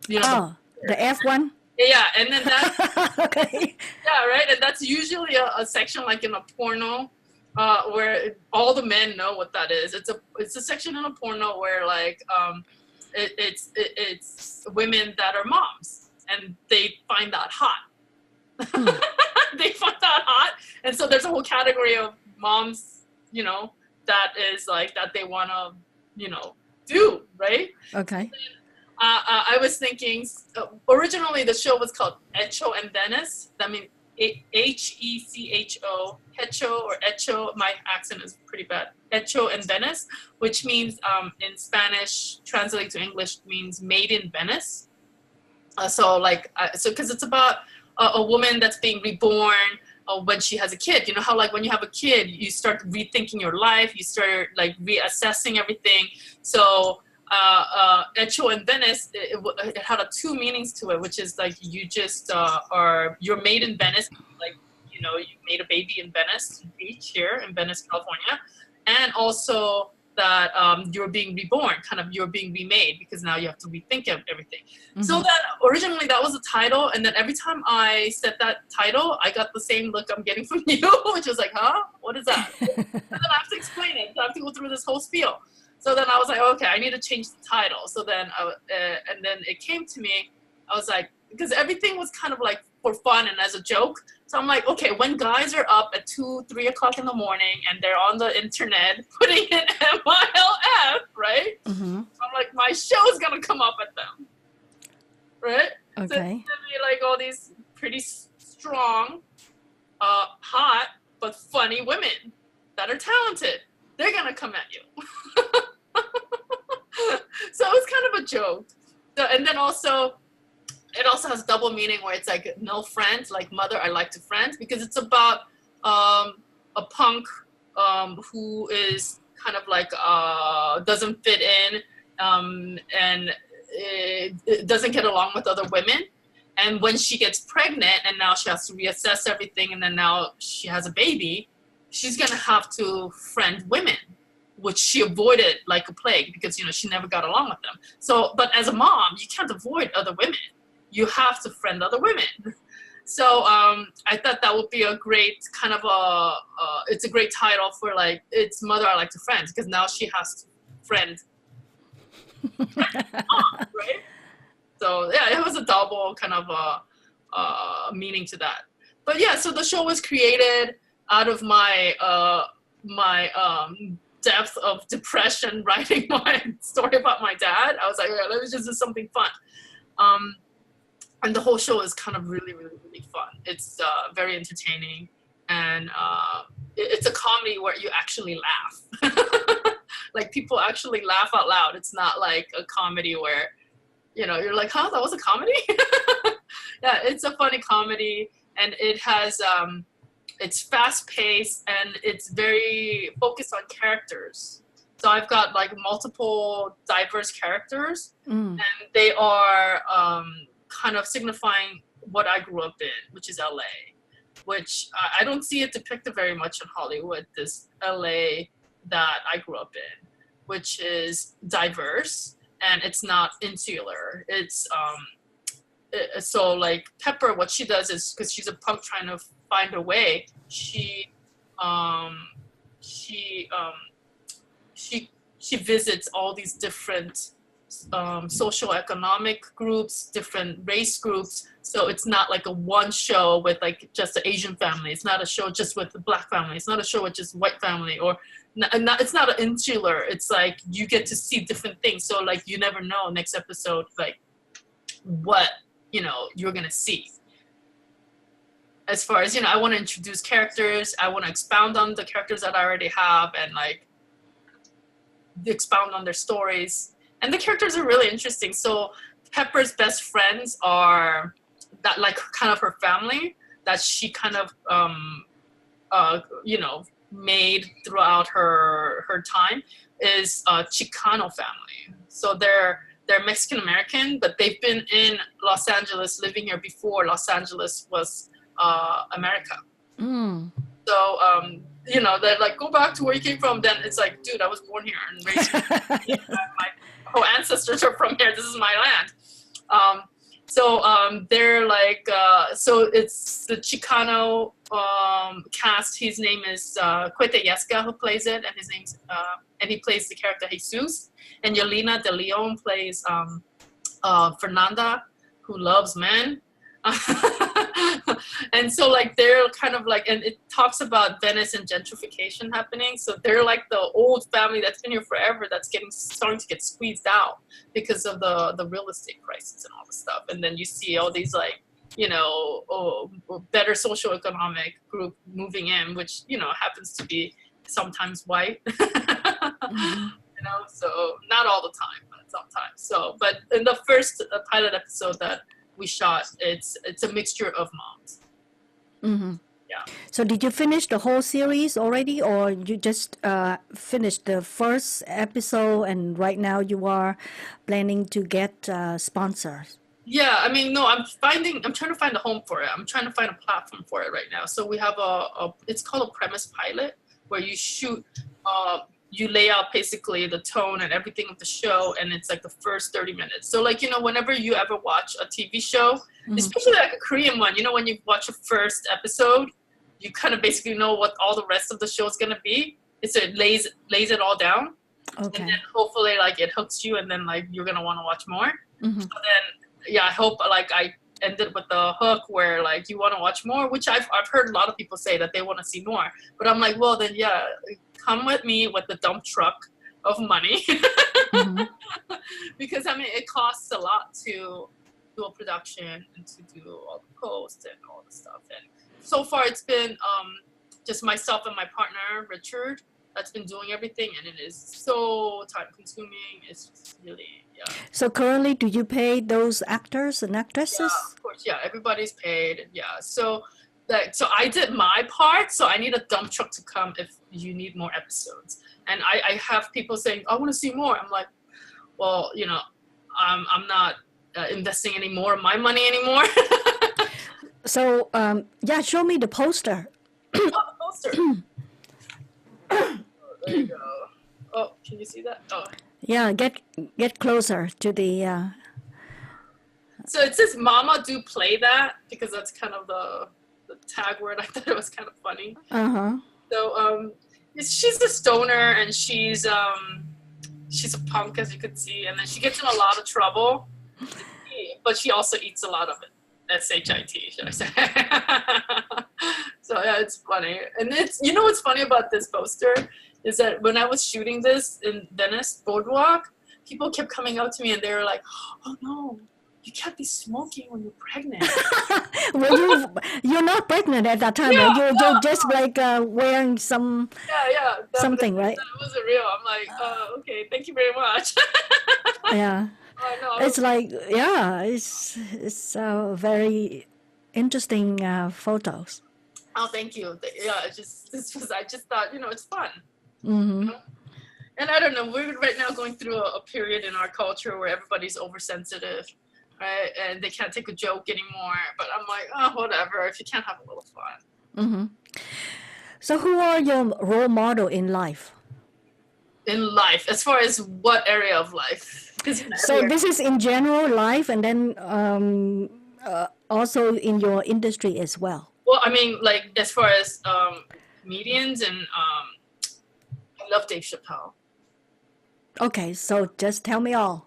you know. Oh, the F one? Yeah, and then that. Okay. Yeah, right, and that's usually a section like in a porno, where all the men know what that is. It's a section in a porno where, like, it's women that are moms and they find that hot. They find that hot, and so there's a whole category of moms, you know, that is like that they want to, you know, do, right? Okay. I was thinking, originally the show was called Echo and Venice. I mean, Hecho, Hecho or Echo. My accent is pretty bad. Echo and Venice, which means in Spanish, translated to English, means made in Venice. So because it's about a woman that's being reborn when she has a kid. You know how, like, when you have a kid, you start rethinking your life, you start, like, reassessing everything. So Echo and Venice, it had two meanings to it, which is, like, you just you're made in Venice, like, you know, you made a baby in Venice Beach here in Venice, California, and also that you're being reborn, kind of, you're being remade, because now you have to rethink everything. Mm-hmm. So that originally that was the title, and then every time I said that title, I got the same look I'm getting from you, which is like, huh? What is that? And then I have to explain it. So I have to go through this whole spiel. So then I was like, okay, I need to change the title. So then, and then it came to me. I was like, because everything was kind of like for fun and as a joke. So I'm like, okay, when guys are up at 2, 3 o'clock in the morning and they're on the internet putting in MILF, right? Mm-hmm. I'm like, my show's gonna come up at them, right? Okay. So it's gonna be like all these pretty strong, hot but funny women that are talented. They're gonna come at you. So it was kind of a joke. So, and then also, it also has double meaning where it's like MILFriend, like Mother I Like to Friend, because it's about a punk who is kind of like doesn't fit in and it doesn't get along with other women. And when she gets pregnant and now she has to reassess everything, and then now she has a baby, she's gonna have to friend women, which she avoided like a plague because, you know, she never got along with them. So, but as a mom, you can't avoid other women. You have to friend other women. So I thought that would be a great kind of it's a great title for, like, it's Mother I Like to Friend, because now she has to friend mom, right? So yeah, it was a double kind of meaning to that. But yeah, so the show was created out of my depth of depression writing my story about my dad. I was like, yeah, let me just do something fun. And the whole show is kind of really, really, really fun. It's very entertaining, and it's a comedy where you actually laugh. Like, people actually laugh out loud. It's not like a comedy where, you're like, huh, that was a comedy? Yeah, it's a funny comedy, and it has, it's fast paced, and it's very focused on characters. So I've got like multiple diverse characters, and they are kind of signifying what I grew up in, which is LA, which I don't see it depicted very much in Hollywood, this LA that I grew up in, which is diverse, and it's not insular. It's so like Pepper, what she does is, because she's a punk trying to find a way, she visits all these different socioeconomic groups, different race groups. So it's not like a one show with like just the Asian family. It's not a show just with the Black family. It's not a show with just white family, or it's not an insular. It's like you get to see different things. So like you never know next episode like what you're gonna see. As far as I want to introduce characters. I want to expound on the characters that I already have, and like expound on their stories. And the characters are really interesting. So Pepper's best friends are that, like, kind of her family that she kind of made throughout her time is a Chicano family. So they're Mexican American, but they've been in Los Angeles, living here before Los Angeles was America. So they're like, go back to where you came from. Then it's like, dude, I was born here and raised here. My whole ancestors are from here. This is my land. They're like, so it's the Chicano cast. His name is Cuete Yesca, who plays it, and his name's and he plays the character Jesus. And Yelena De Leon plays Fernanda, who loves men. And so like they're kind of like, and it talks about Venice and gentrification happening. So they're like the old family that's been here forever that's starting to get squeezed out because of the real estate crisis and all this stuff. And then you see all these like better socioeconomic group moving in, which happens to be sometimes white. So not all the time, but sometimes. So, but in the first pilot episode that we shot, it's a mixture of moms. Yeah. So did you finish the whole series already, or you just finished the first episode and right now you are planning to get sponsors? Yeah, I mean, no, I'm trying to find a home for it. I'm trying to find a platform for it right now. So we have it's called a premise pilot, where you shoot, you lay out basically the tone and everything of the show, and it's like the first 30 minutes. So like, whenever you ever watch a TV show, especially like a Korean one, when you watch a first episode, you kind of basically know what all the rest of the show is going to be. So it lays it all down. Okay. And then hopefully like it hooks you, and then like you're going to want to watch more. So then, yeah, I hope like I ended with the hook where like you want to watch more, which I've heard a lot of people say that they want to see more. But I'm like, well then, yeah, come with me with the dump truck of money. Because I mean, it costs a lot to do a production and to do all the post and all the stuff. And so far it's been just myself and my partner Richard that's been doing everything, and it is so time consuming. It's just really, yeah. So currently, do you pay those actors and actresses? Yeah, of course, yeah, everybody's paid. Yeah, so I did my part, so I need a dump truck to come if you need more episodes. And I have people saying, I want to see more. I'm like, well, I'm not investing any more of my money anymore. So, yeah, show me the poster. Oh, the poster. There you go. Oh, can you see that? Oh. Yeah, get closer to the... So it says, Mama, do play that, because that's kind of the tag word. I thought it was kind of funny. So she's a stoner, and she's a punk, as you could see, and then she gets in a lot of trouble, but she also eats a lot of it. S-H-I-T, should I say. So yeah, it's funny. And it's, what's funny about this poster is that when I was shooting this in Venice Boardwalk, people kept coming up to me and they were like, "Oh no, you can't be smoking when you're pregnant." Well, you're not pregnant at that time, Yeah, right? no, You're just like wearing yeah, something, right? that wasn't real. I'm like, okay, thank you very much. Yeah. No, I It's was, like, yeah, it's very interesting photos. oh, thank you. Yeah, I just thought, it's fun. Mm-hmm. And I don't know, we're right now going through a period in our culture where everybody's oversensitive, right? And they can't take a joke anymore. But I'm like, oh, whatever, if you can't have a little fun. Mm-hmm. So who are your role model in life? In life, as far as what area of life? Because So this is in general life, and then also in your industry as well. well, I mean, like as far as comedians and I love Dave Chappelle. Okay, so just tell me all.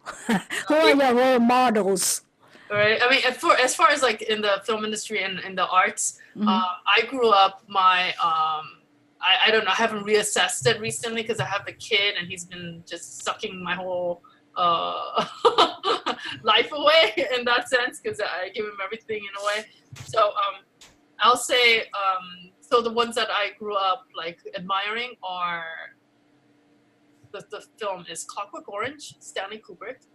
Who are your role models? Right. I mean, as far as like in the film industry and in the arts, I grew up. I don't know. I haven't reassessed it recently because I have a kid and he's been just sucking my whole life away in that sense because I give him everything in a way. So I'll say so the ones that I grew up like admiring are the film is Clockwork Orange, Stanley Kubrick,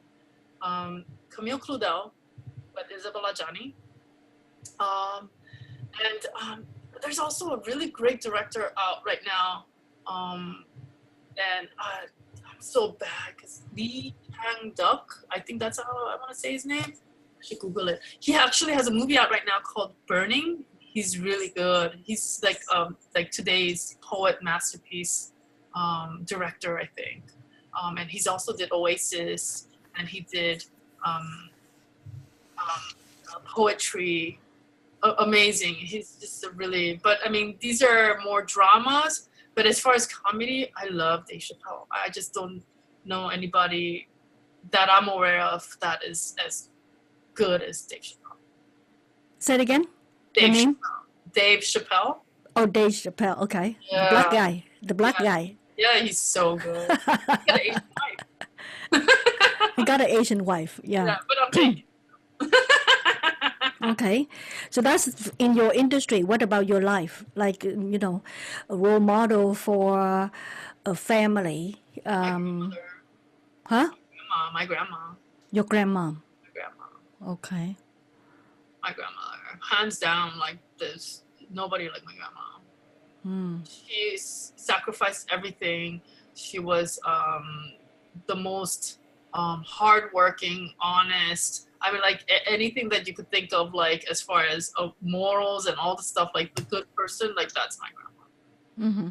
Camille Claudel, with Isabella Gianni. And there's also a really great director out right now. And I'm so bad because Lee Chang-duk, I think that's how I want to say his name. I should Google it. He actually has a movie out right now called Burning. He's really good. He's like today's poet masterpiece director, I think. And he's also did Oasis, and he did poetry. Amazing. He's just a really, but I mean, these are more dramas. But as far as comedy, I love Dave Chappelle. I just don't know anybody that I'm aware of that is as good as Dave Chappelle. Say it again. Dave Your name? Chappelle. Dave Chappelle. Oh, Dave Chappelle. Okay. Yeah. The black guy. The black guy. Yeah, he's so good. He got an Asian wife. He got an Asian wife. Yeah. But I'm Asian. Okay. So that's in your industry. What about your life? Like, a role model for a family. Huh? My grandma. Your grandma. My grandma. Okay. My grandmother. Hands down, like there's nobody like my grandma. She sacrificed everything. She was the most hardworking, honest. I mean, like anything that you could think of, like as far as morals and all the stuff, like the good person, like that's my grandma.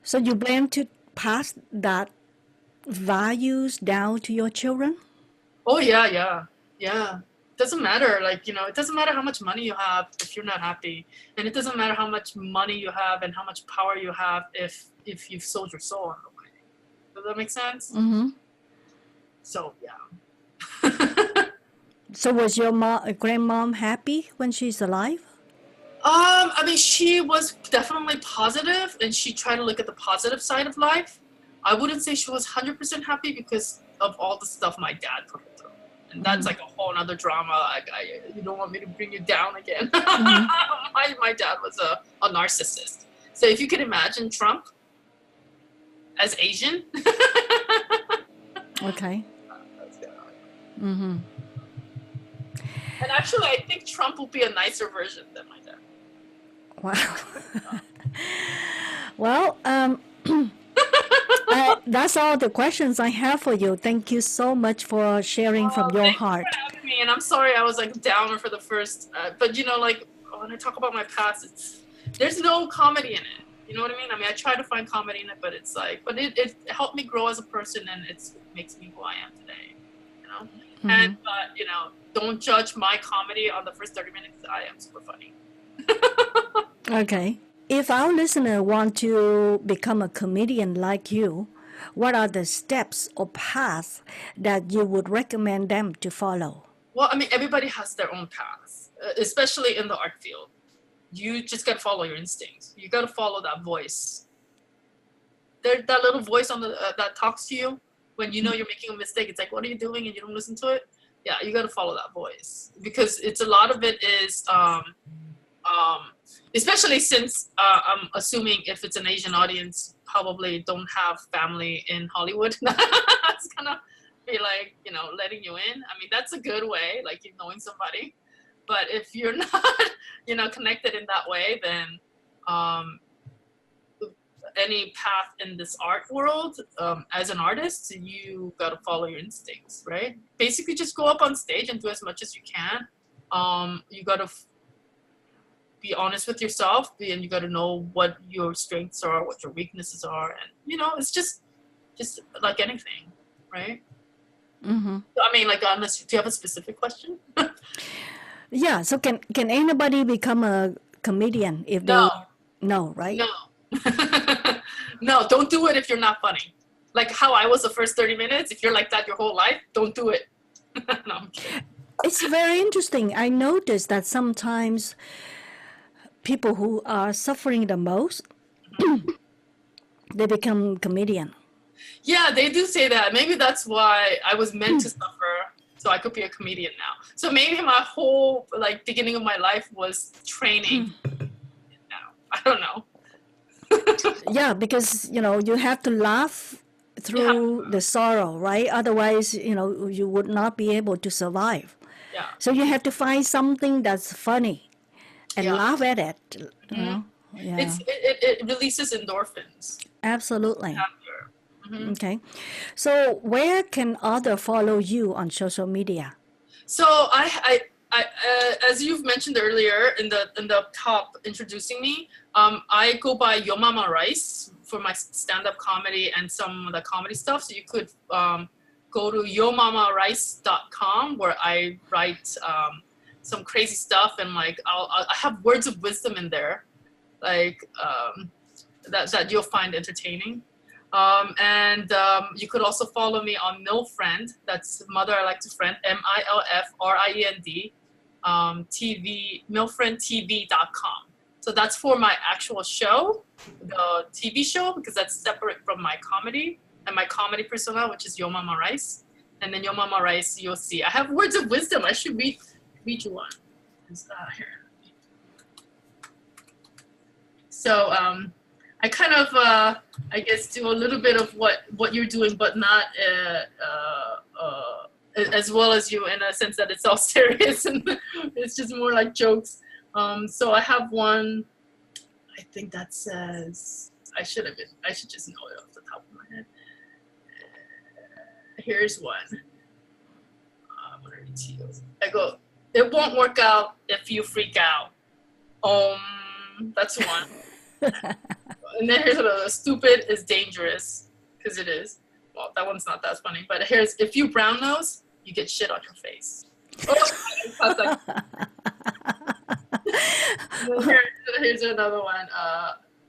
So you plan to pass that values down to your children? Oh yeah. Doesn't matter, like it doesn't matter how much money you have if you're not happy, and it doesn't matter how much money you have and how much power you have if you've sold your soul on the way. Does that make sense? So yeah. So was your grandmom happy when she's alive? I mean, she was definitely positive, and she tried to look at the positive side of life. I wouldn't say she was 100% happy because of all the stuff my dad put her through. And that's like a whole other drama. You don't want me to bring you down again. My dad was a narcissist. So if you could imagine Trump as Asian. Okay. And actually, I think Trump will be a nicer version than my dad. Wow. Well, that's all the questions I have for you. Thank you so much for sharing from your heart. Thank you for having me. And I'm sorry I was like downer for the first, but like when I talk about my past, there's no comedy in it. You know what I mean? I mean, I try to find comedy in it, but it's like, but it helped me grow as a person, and it makes me who I am today. And don't judge my comedy on the first 30 minutes. I am super funny. Okay. If our listener want to become a comedian like you, what are the steps or paths that you would recommend them to follow? Well, I mean, everybody has their own paths, especially in the art field. You just got to follow your instincts. You got to follow that voice there's that little voice on the that talks to you when you know you're making a mistake. It's like, what are you doing? And you don't listen to it. Yeah, you got to follow that voice, because it's a lot of it is especially since I'm assuming if it's an Asian audience, probably don't have family in Hollywood. It's gonna be like, you know, letting you in. I mean, that's a good way, like you knowing somebody. But if you're not, you know, connected in that way, then any path in this art world, as an artist, you got to follow your instincts, right? Basically, just go up on stage and do as much as you can. You got to be honest with yourself, and you got to know what your strengths are, what your weaknesses are, and you know, it's just like anything, right? Mm-hmm. So, I mean, like, unless do you have a specific question? Yeah. So can anybody become a comedian if they? No. No, right? No. No, don't do it if you're not funny. Like how I was the first 30 minutes. If you're like that your whole life, don't do it. No, I'm kidding. It's very interesting. I noticed that sometimes people who are suffering the most, they become comedian. Yeah, they do say that. Maybe that's why I was meant to suffer, so I could be a comedian now. So maybe my whole like beginning of my life was training. Now I don't know. Yeah, because you know you have to laugh through the sorrow, right? Otherwise, you know, you would not be able to survive. Yeah. So you have to find something that's funny and Yeah. laugh at it. You know? Yeah. It releases endorphins. Absolutely. Happier. Mhm. Okay. So where can others follow you on social media? So I as you've mentioned earlier in the top introducing me, I go by YoMamaRice for my stand-up comedy and some of the comedy stuff. So you could go to YoMamaRice.com, where I write some crazy stuff, and like I have words of wisdom in there, like that you'll find entertaining. And you could also follow me on MILFriend. That's Mother I Like to Friend, MILFriend, TV, MILFriendTV.com. So that's for my actual show, the TV show, because that's separate from my comedy and my comedy persona, which is YoMamaRice. And then YoMamaRice, you'll see. I have words of wisdom. I should read you one. Here. So I kind of, I guess, do a little bit of what you're doing, but not as well as you, in a sense that it's all serious and it's just more like jokes. So I have one, I think that says, I should just know it off the top of my head. Here's one. I'm gonna read to you. I go, it won't work out if you freak out. That's one. And then here's another. Stupid is dangerous, because it is. Well, that one's not that funny. But here's, if you brown nose, you get shit on your face. Here's another one.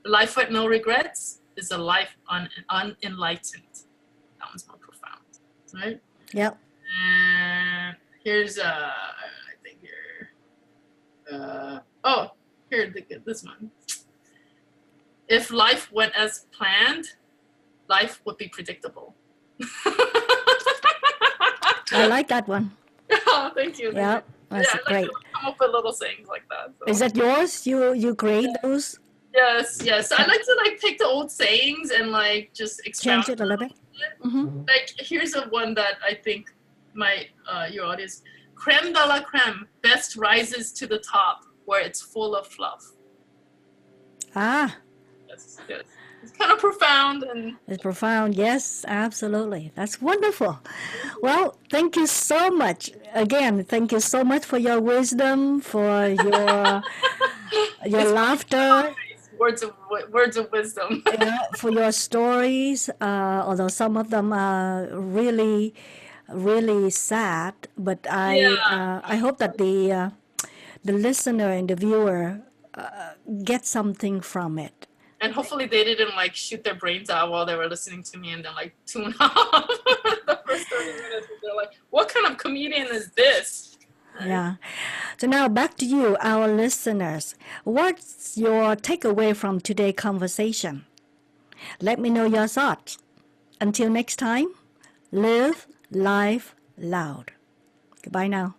Life with no regrets is a life unenlightened. That one's more profound, right? Yep. And here's I think here. Here, this one. If life went as planned, life would be predictable. I like that one. Oh, thank you. Yeah, that's I great. like to come up with little sayings like that. So. Is that yours? You create those? Yes. I like to like take the old sayings and like just expound Change it a little bit. Mm-hmm. Like here's a one that I think might your audience. Creme de la creme best rises to the top where it's full of fluff. Ah. Yes. It's kind of profound and it's profound. Yes, absolutely. That's wonderful. Well, thank you so much. Again, thank you so much for your wisdom, for your laughter. Words of wisdom. For your stories, although some of them are really, really sad, but I hope that the listener and the viewer get something from it. And hopefully they didn't like shoot their brains out while they were listening to me and then like tune off the first 30 minutes. They're like, what kind of comedian is this? Yeah. So now back to you, our listeners. What's your takeaway from today's conversation? Let me know your thoughts. Until next time, live life loud. Goodbye now.